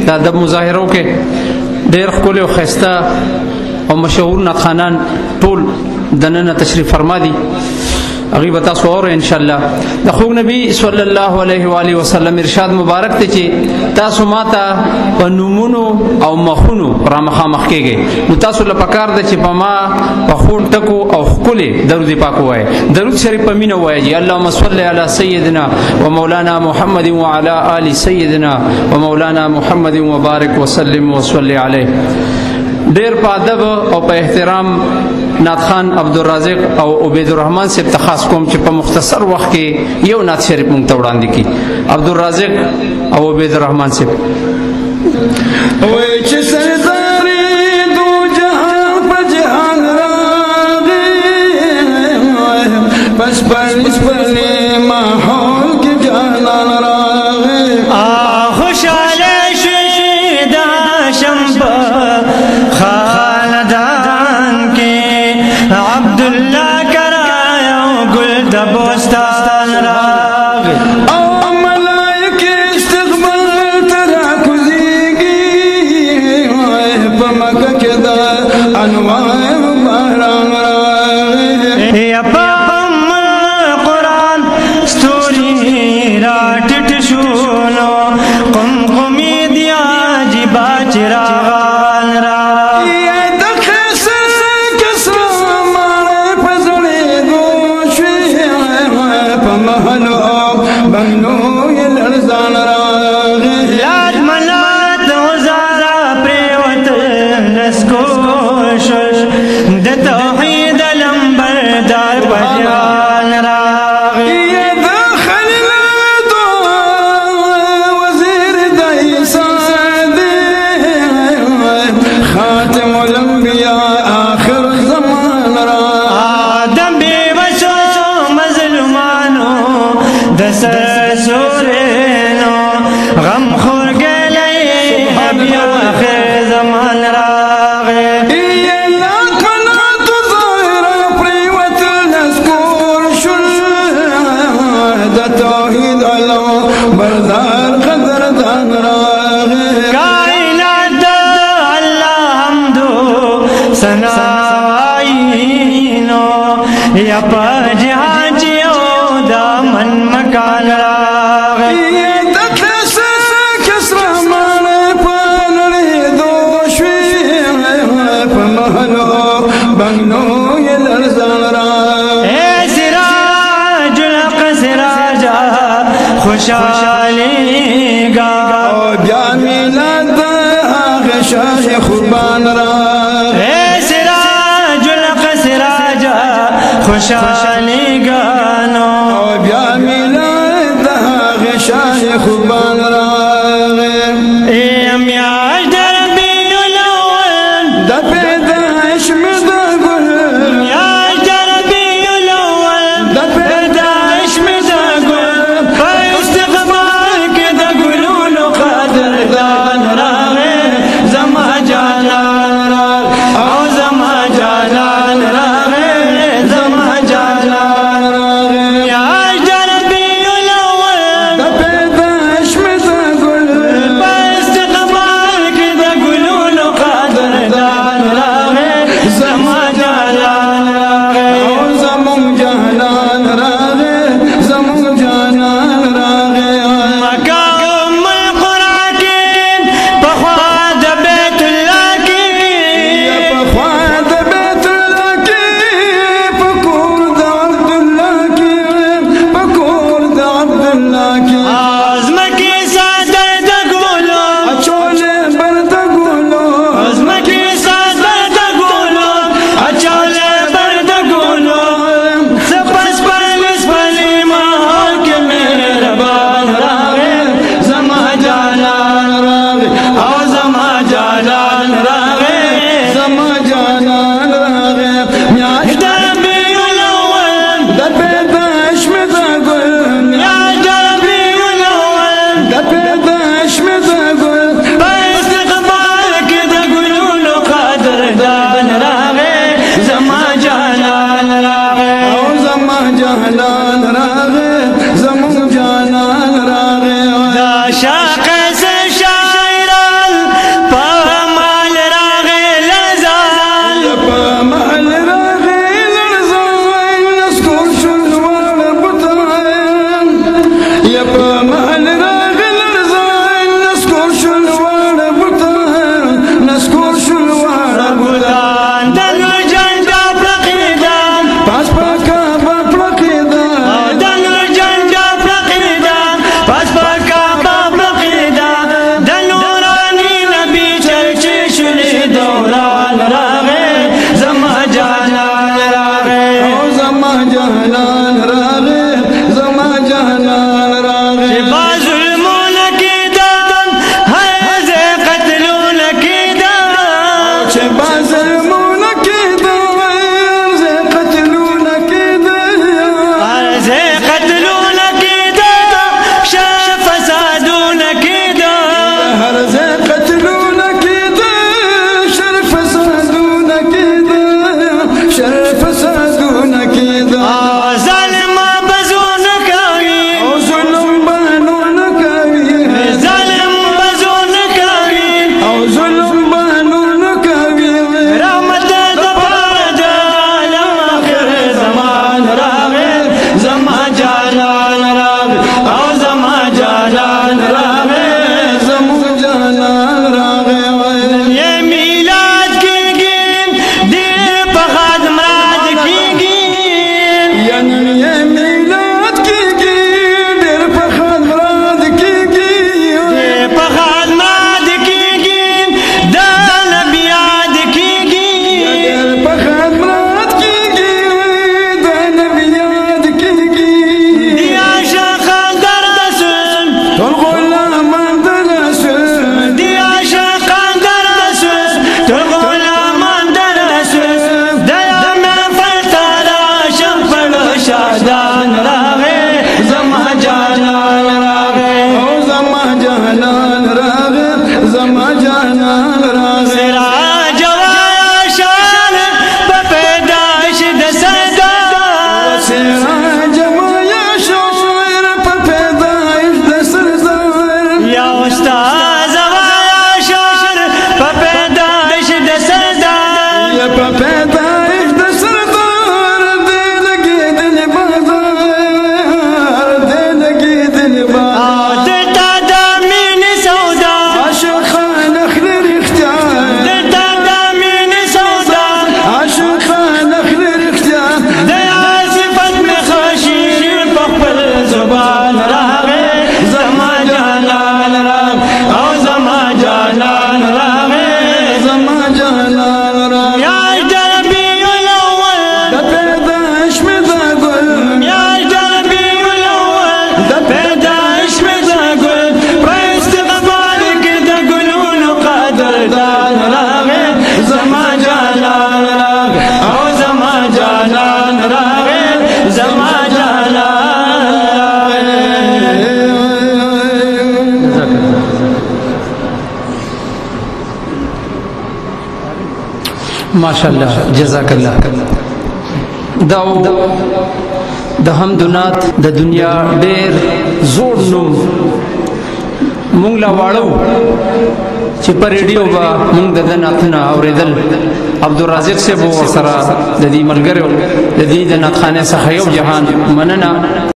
د ادب مظاهرو کې ډېر ښکلي او ښایسته او مشهور ناخوانان ټول دننه تشریف فرما دي، هغوی به تاسو واورئ انشاءالله. د خوږ نبي صلی الله علیه و آله وسلم ارشاد مبارک دی چې تاسو ماته په نومونو او مخونو را مخامخ کېږئ، نو تاسو له پکار ده چې په ما په خوږ ټکو او ښکلې درود پاک ووایئ. درود شریف په مینه ووایئ. اللهم صل علی سیدنا و مولانا محمد وعلى آل سیدنا و مولانا محمد وبارک وسلم وصلی علیه. ډېر په ادب او په احترام نعت خان عبدالرازق او عبید الرحمن صاحب ته خاص کوم چې په مختصر وخت کې یو نعت شریف مونږ ته وړاندې کړي. عبدالرازق او عبید الرحمن صاحب. وای چې سرداري دو جهان په جهان راغی، پس پرلی ماحول کې جانان راغی. خوشاله شوی دا شمپه خاندان کې عبدالله کرایا گل د بوستان راغی. او ملائکه استقبال ترا کوزیږي، په مکه کې دا انوار باران راغی. یا په قرآن ستوري را ټټ شونو قمقمي دی عجیبه چراغان را. لات ملات غزارا پریوت لسکوشش د توحید لمبردار پجان راغی. وزیر دایسا دی خاتم الانبیاء آخر زمان را. آدم بیوشو مظلومانو دسر سورینو غم خور گلی بیا آخر زمان راغی. توحید علم بردار قدردان راغی. کائنات اللہ حمدو سنائینو یا پا جہاں جیو دا من مکان راغی. کسرا مان پانڑی دوشوی پا محلو بنگنو یہ لرزان راغی. اے سراج الحق سراجا خوشحالی گا بیا میلاد آغ شاہ قربان راغی. اے سراج الحق سراجا خوشحالی گانو بیا میلاد آغ شاہ قربان راغی. اے امیاش در بین الاول دا پیدائش میں دا گل، امیاش در بین الاول دا پیدائش میں دا گل، پر استقبال کے دا گلولو قدردان راغے. زما جانان راغ او زما جانان راغے. زما جانان راغ ماشاءالله جزاک الله دا د حمدنات د دنیا ډېر زوړ نوم مونږ لا واړو چې په ریډیو به مونږ د ده نعتونه اورېدل عبدالرازق صاحب ورسره د دې ملګرو د دې د نعتخانې څخه یو جهان مننه